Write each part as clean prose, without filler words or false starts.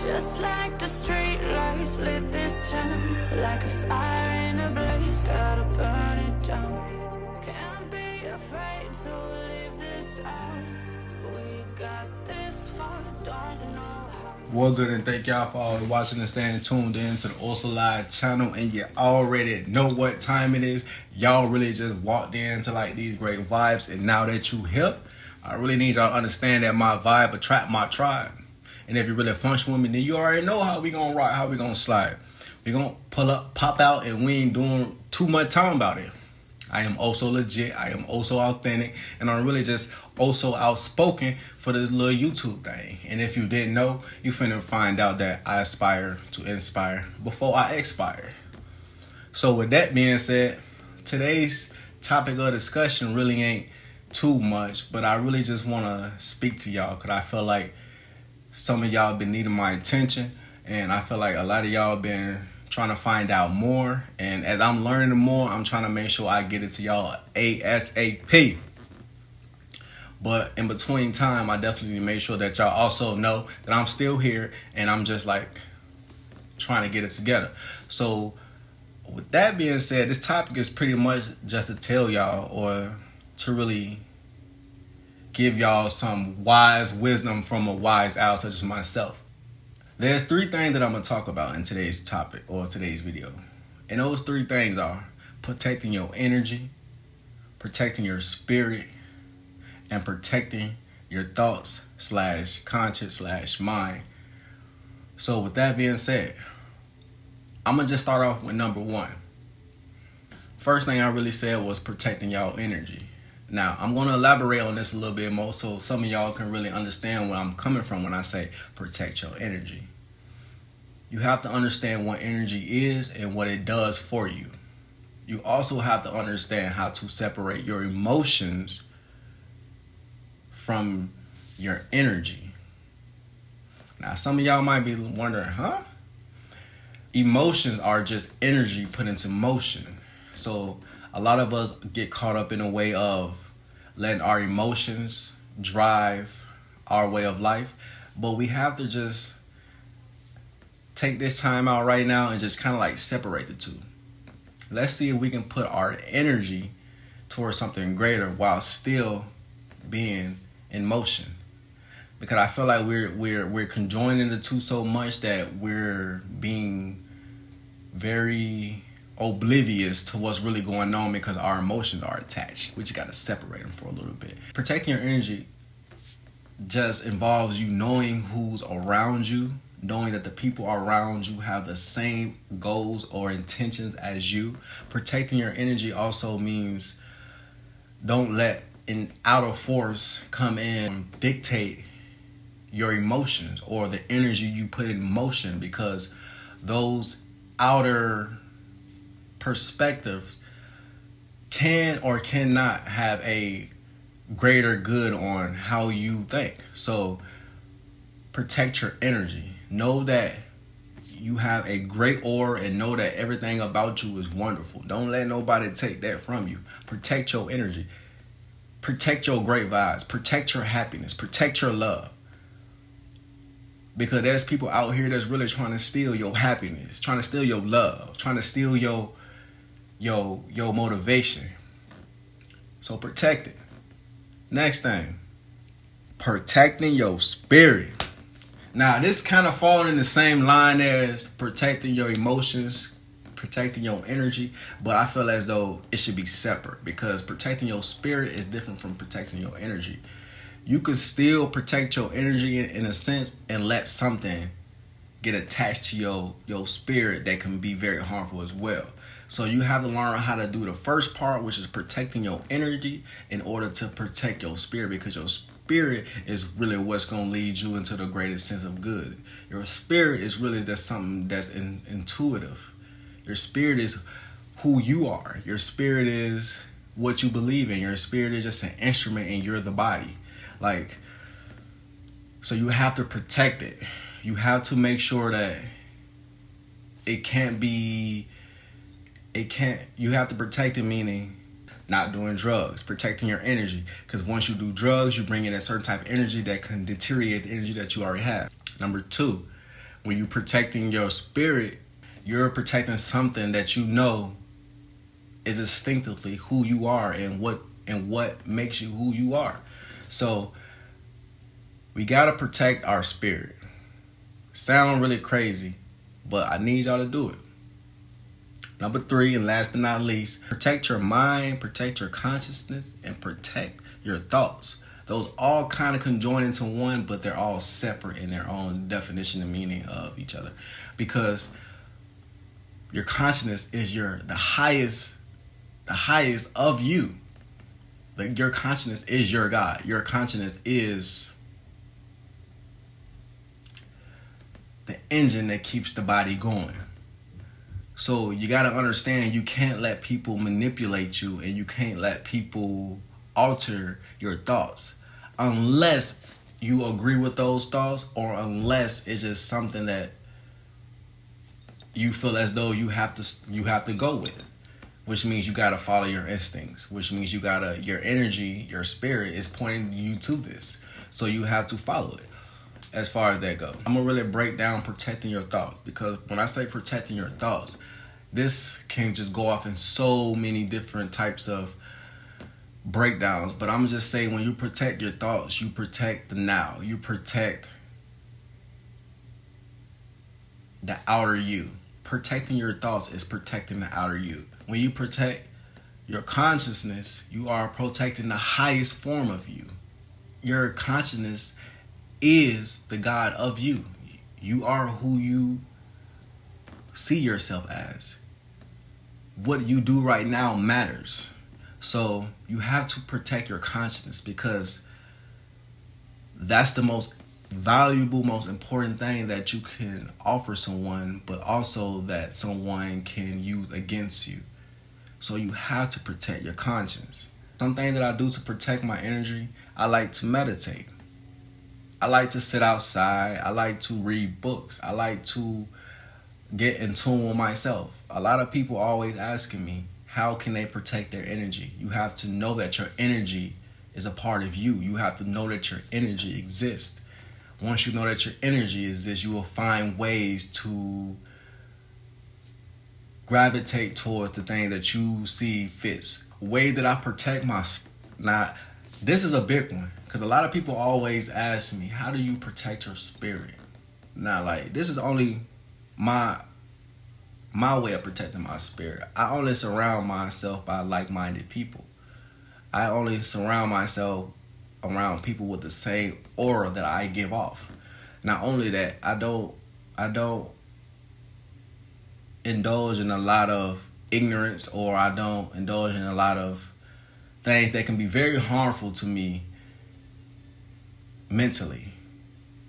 Just like the street lights lit this town, like a fire in a blaze, gotta burn it down. Can't be afraid to leave this out. We got this far, don't know how. Well, good, and thank y'all for all watching and staying tuned in to the Untitled channel. And you already know what time it is. Y'all really just walked into like these great vibes, and now that you hip, I really need y'all to understand that my vibe attract my tribe. And if you really function with me, then you already know how we gonna rock, how we gonna slide. We gonna pull up, pop out, and we ain't doing too much time about it. I am also legit, I am also authentic, and I'm really just also outspoken for this little YouTube thing. And if you didn't know, you finna find out that I aspire to inspire before I expire. So with that being said, today's topic of discussion really ain't too much, but I really just wanna speak to y'all because I feel like some of y'all been needing my attention, and I feel like a lot of y'all been trying to find out more. And as I'm learning more, I'm trying to make sure I get it to y'all ASAP. But in between time, I definitely need to make sure that y'all also know that I'm still here, and I'm just like trying to get it together. So with that being said, this topic is pretty much just to tell y'all, or to really give y'all some wise wisdom from a wise owl such as myself. There's 3 things that I'm going to talk about in today's topic or today's video. And those 3 things are protecting your energy, protecting your spirit, and protecting your thoughts / conscious / mind. So with that being said, I'm going to just start off with number 1. First thing I really said was protecting y'all energy. Now, I'm going to elaborate on this a little bit more so some of y'all can really understand where I'm coming from when I say protect your energy. You have to understand what energy is and what it does for you. You also have to understand how to separate your emotions from your energy. Now, some of y'all might be wondering, huh? Emotions are just energy put into motion. So a lot of us get caught up in a way of letting our emotions drive our way of life. But we have to just take this time out right now and just kind of like separate the two. Let's see if we can put our energy towards something greater while still being in motion. Because I feel like we're conjoining the two so much that we're being very oblivious to what's really going on because our emotions are attached. We just got to separate them for a little bit. Protecting your energy just involves you knowing who's around you, knowing that the people around you have the same goals or intentions as you. Protecting your energy also means don't let an outer force come in and dictate your emotions or the energy you put in motion, because those outer perspectives can or cannot have a greater good on how you think. So protect your energy. Know that you have a great aura and know that everything about you is wonderful. Don't let nobody take that from you. Protect your energy. Protect your great vibes. Protect your happiness. Protect your love. Because there's people out here that's really trying to steal your happiness, trying to steal your love, trying to steal your motivation. So protect it. Next thing, protecting your spirit. Now, this kind of falls in the same line as protecting your emotions, protecting your energy, but I feel as though it should be separate, because protecting your spirit is different from protecting your energy. You can still protect your energy in a sense and let something get attached to your spirit that can be very harmful as well. So you have to learn how to do the first part, which is protecting your energy, in order to protect your spirit, because your spirit is really what's going to lead you into the greatest sense of good. Your spirit is really just something that's intuitive. Your spirit is who you are. Your spirit is what you believe in. Your spirit is just an instrument and you're the body. Like, so you have to protect it. You have to make sure that you have to protect it, meaning not doing drugs, protecting your energy. Because once you do drugs, you bring in a certain type of energy that can deteriorate the energy that you already have. Number 2, When you're protecting your spirit, you're protecting something that you know is instinctively who you are and what makes you who you are. So we gotta protect our spirit. Sound really crazy, but I need y'all to do it. Number 3, and last but not least, protect your mind, protect your consciousness, and protect your thoughts. Those all kind of conjoin into one, but they're all separate in their own definition and meaning of each other. Because your consciousness is the highest of you. Like, your consciousness is your God. Your consciousness is the engine that keeps the body going. So you got to understand, you can't let people manipulate you, and you can't let people alter your thoughts unless you agree with those thoughts, or unless it's just something that you feel as though you have to go with, which means you got to follow your instincts, which means your energy, your spirit is pointing you to this. So you have to follow it. As far as that goes, I'm gonna really break down protecting your thoughts, because when I say protecting your thoughts, this can just go off in so many different types of breakdowns. But I'm just saying, when you protect your thoughts, you protect the now. You protect the outer you. Protecting your thoughts is protecting the outer you. When you protect your consciousness, you are protecting the highest form of you. Your consciousness is the God of you. You are who you see yourself as. What you do right now matters. So you have to protect your consciousness, because that's the most valuable, most important thing that you can offer someone, but also that someone can use against you. So you have to protect your conscience. Something that I do to protect my energy, I like to meditate. I like to sit outside. I like to read books. I like to get in tune with myself. A lot of people always asking me, how can they protect their energy? You have to know that your energy is a part of you. You have to know that your energy exists. Once you know that your energy exists, you will find ways to gravitate towards the thing that you see fits. Way that I protect now, this is a big one, because a lot of people always ask me, how do you protect your spirit? Now, like, this is only my way of protecting my spirit. I only surround myself by like-minded people. I only surround myself around people with the same aura that I give off. Not only that, I don't indulge in a lot of ignorance, or I don't indulge in a lot of things that can be very harmful to me mentally.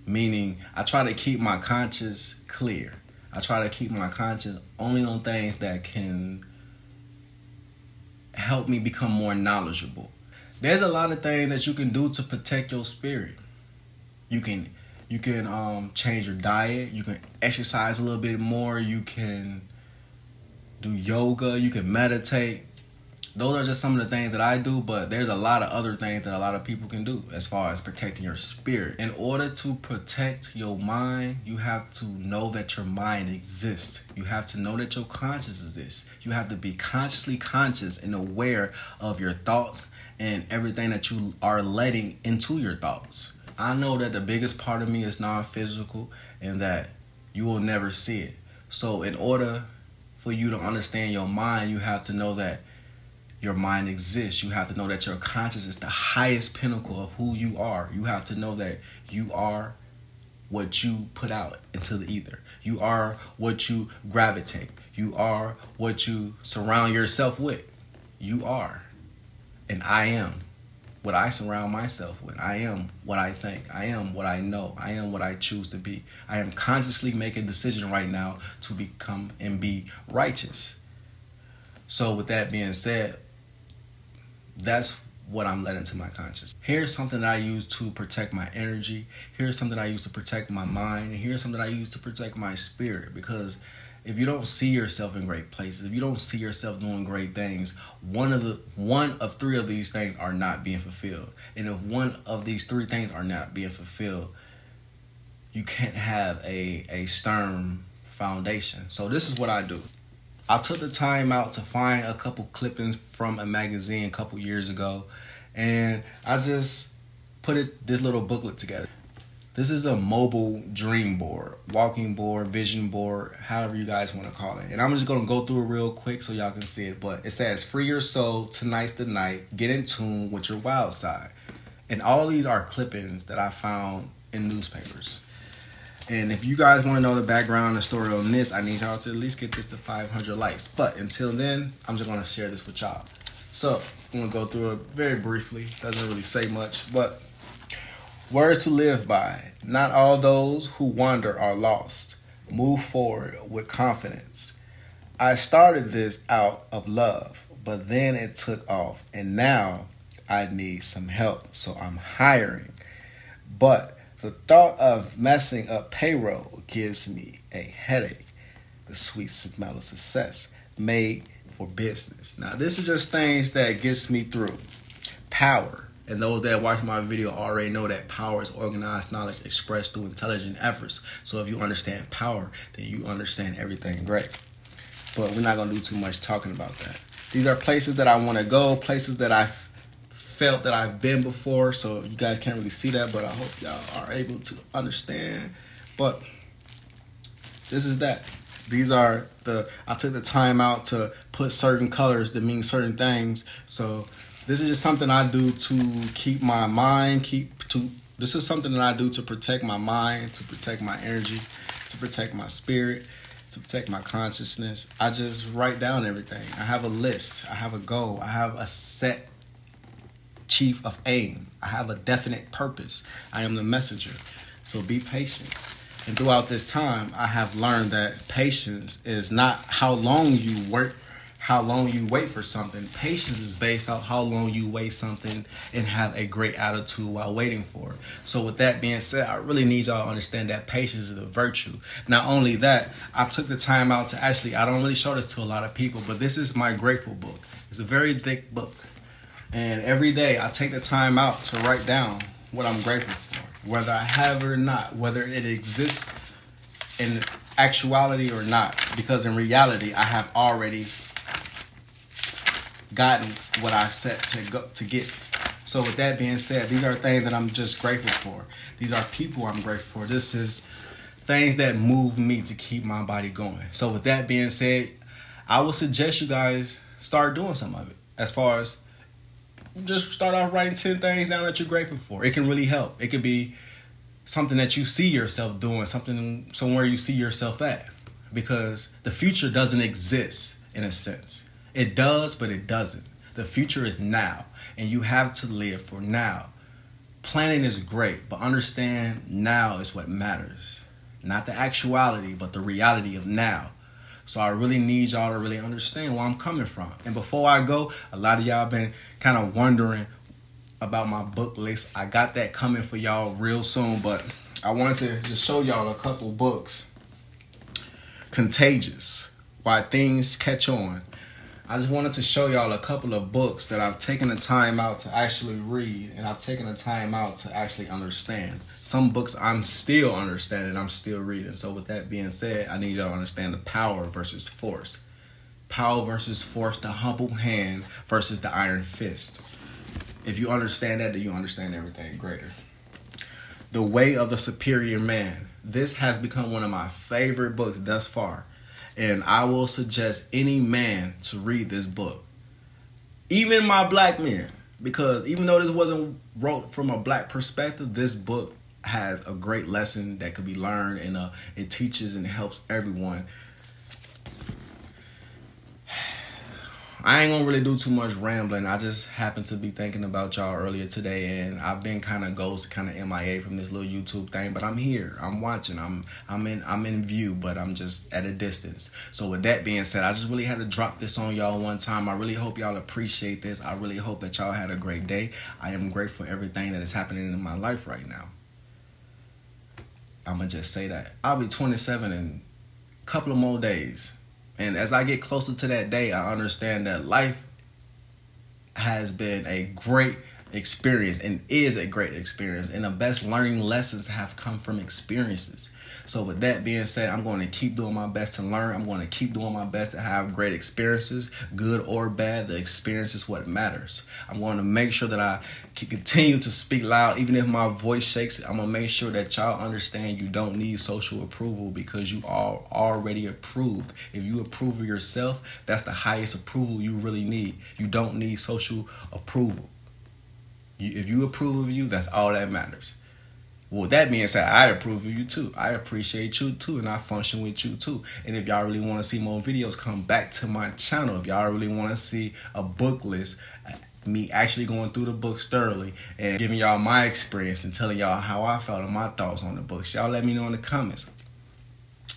Meaning, I try to keep my conscience clear. I try to keep my conscience only on things that can help me become more knowledgeable. There's a lot of things that you can do to protect your spirit. You can change your diet. You can exercise a little bit more. You can do yoga. You can meditate. Those are just some of the things that I do, but there's a lot of other things that a lot of people can do as far as protecting your spirit. In order to protect your mind, you have to know that your mind exists. You have to know that your conscience exists. You have to be consciously conscious and aware of your thoughts and everything that you are letting into your thoughts. I know that the biggest part of me is non-physical and that you will never see it. So in order for you to understand your mind, you have to know that your mind exists. You have to know that your conscience is the highest pinnacle of who you are. You have to know that you are what you put out into the ether. You are what you gravitate. You are what you surround yourself with. You are. And I am what I surround myself with. I am what I think. I am what I know. I am what I choose to be. I am consciously making a decision right now to become and be righteous. So with that being said, that's what I'm letting into my conscience. Here's something that I use to protect my energy. Here's something I use to protect my mind. And here's something I use to protect my spirit. Because if you don't see yourself in great places, if you don't see yourself doing great things, one of three of these things are not being fulfilled. And if one of these three things are not being fulfilled, you can't have a stern foundation. So this is what I do. I took the time out to find a couple clippings from a magazine a couple years ago, and I just put this little booklet together. This is a mobile dream board, walking board, vision board, however you guys want to call it. And I'm just going to go through it real quick so y'all can see it. But it says, free your soul, tonight's the night, get in tune with your wild side. And all these are clippings that I found in newspapers. And if you guys want to know the background and story on this, I need y'all to at least get this to 500 likes. But until then, I'm just going to share this with y'all. So I'm going to go through it very briefly. Doesn't really say much, but words to live by. Not all those who wander are lost. Move forward with confidence. I started this out of love, but then it took off, and now I need some help, so I'm hiring. But the thought of messing up payroll gives me a headache. The sweet smell of success made for business. Now, this is just things that gets me through. Power. And those that watch my video already know that power is organized knowledge expressed through intelligent efforts. So if you understand power, then you understand everything great. But we're not going to do too much talking about that. These are places that I want to go, places that I felt that I've been before. So you guys can't really see that, but I hope y'all are able to understand. But this is that. These are I took the time out to put certain colors that mean certain things. So this is just something I do to keep my mind, this is something that I do to protect my mind, to protect my energy, to protect my spirit, to protect my consciousness. I just write down everything. I have a list. I have a goal. I have a set chief of aim. I have a definite purpose. I am the messenger. So be patient. And throughout this time, I have learned that patience is not how long you work, how long you wait for something. Patience is based off how long you wait something and have a great attitude while waiting for it. So with that being said, I really need y'all to understand that patience is a virtue. Not only that, I took the time out to I don't really show this to a lot of people, but this is my grateful book. It's a very thick book. And every day I take the time out to write down what I'm grateful for, whether I have it or not, whether it exists in actuality or not, because in reality, I have already gotten what I set to get. So with that being said, these are things that I'm just grateful for. These are people I'm grateful for. This is things that move me to keep my body going. So with that being said, I would suggest you guys start doing some of it. As far as just start off writing 10 things down that you're grateful for. It can really help. It could be something that you see yourself doing, something somewhere you see yourself at. Because the future doesn't exist in a sense. It does, but it doesn't. The future is now, and you have to live for now. Planning is great, but understand now is what matters. Not the actuality, but the reality of now. So I really need y'all to really understand where I'm coming from. And before I go, a lot of y'all been kind of wondering about my book list. I got that coming for y'all real soon, but I wanted to just show y'all a couple books. Contagious, Why Things Catch On. I just wanted to show y'all a couple of books that I've taken the time out to actually read, and I've taken the time out to actually understand. Some books I'm still understanding, I'm still reading. So with that being said, I need y'all to understand the power versus force. Power versus force, the humble hand versus the iron fist. If you understand that, then you understand everything greater. The Way of the Superior Man. This has become one of my favorite books thus far. And I will suggest any man to read this book. Even my black men. Because even though this wasn't wrote from a black perspective, this book has a great lesson that could be learned. And it teaches and helps everyone. I ain't gonna really do too much rambling. I just happened to be thinking about y'all earlier today, and I've been kind of ghost, kind of MIA from this little YouTube thing. But I'm here. I'm watching. I'm in view, but I'm just at a distance. So with that being said, I just really had to drop this on y'all one time. I really hope y'all appreciate this. I really hope that y'all had a great day. I am grateful for everything that is happening in my life right now. I'm gonna just say that I'll be 27 in a couple of more days. And as I get closer to that day, I understand that life has been a great experience and is a great experience. And the best learning lessons have come from experiences. So with that being said, I'm going to keep doing my best to learn. I'm going to keep doing my best to have great experiences, good or bad. The experience is what matters. I'm going to make sure that I can continue to speak loud, even if my voice shakes. I'm going to make sure that y'all understand you don't need social approval because you are already approved. If you approve of yourself, that's the highest approval you really need. You don't need social approval. If you approve of you, that's all that matters. Well, that being said, I approve of you too. I appreciate you too, and I function with you too. And if y'all really want to see more videos, come back to my channel. If y'all really want to see a book list, me actually going through the books thoroughly and giving y'all my experience and telling y'all how I felt and my thoughts on the books, y'all let me know in the comments.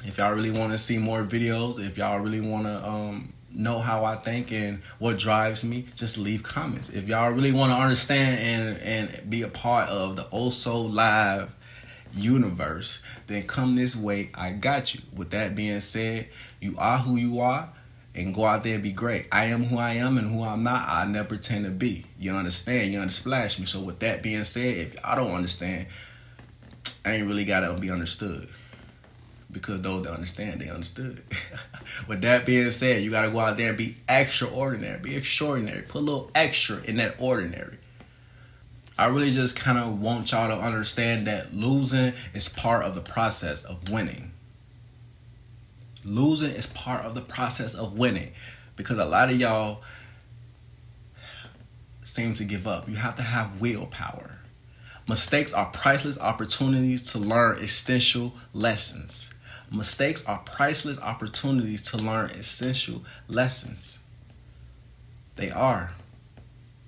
If y'all really want to see more videos, if y'all really want to know how I think and what drives me, just leave comments. If y'all really want to understand and be a part of the Also Live universe, then come this way. I got you. With that being said, you are who you are, and go out there and be great. I am who I am, and who I'm not, I never pretend to be. You understand? You unsplash me. So with that being said, if y'all don't understand, I ain't really got to be understood. Because those that understand, they understood. With that being said, you got to go out there and be extraordinary. Be extraordinary. Put a little extra in that ordinary. I really just kind of want y'all to understand that losing is part of the process of winning. Losing is part of the process of winning. Because a lot of y'all seem to give up. You have to have willpower. Mistakes are priceless opportunities to learn essential lessons. Mistakes are priceless opportunities to learn essential lessons. They are.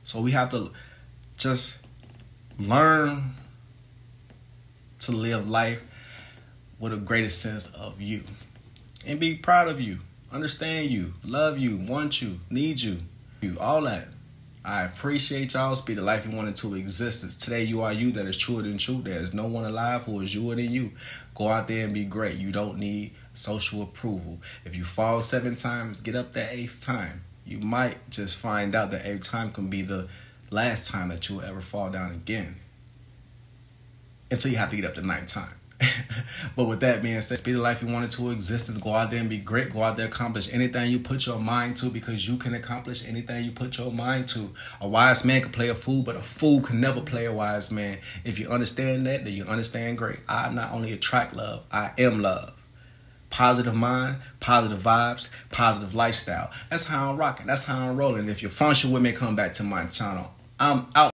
So we have to just learn to live life with a greater sense of you. And be proud of you. Understand you. Love you. Want you. Need you. All that. I appreciate y'all. Speak the life you want into existence. Today you are you that is truer than true. There is no one alive who is truer than you. Go out there and be great. You don't need social approval. If you fall 7 times, get up that 8th time. You might just find out that 8th time can be the last time that you will ever fall down again. Until you have to get up the 9th time. But with that being said, speak the life you want into existence. Go out there and be great. Go out there and accomplish anything you put your mind to, because you can accomplish anything you put your mind to. A wise man can play a fool, but a fool can never play a wise man. If you understand that, then you understand great. I not only attract love, I am love. Positive mind, positive vibes, positive lifestyle. That's how I'm rocking. That's how I'm rolling. If you function with me, come back to my channel. I'm out.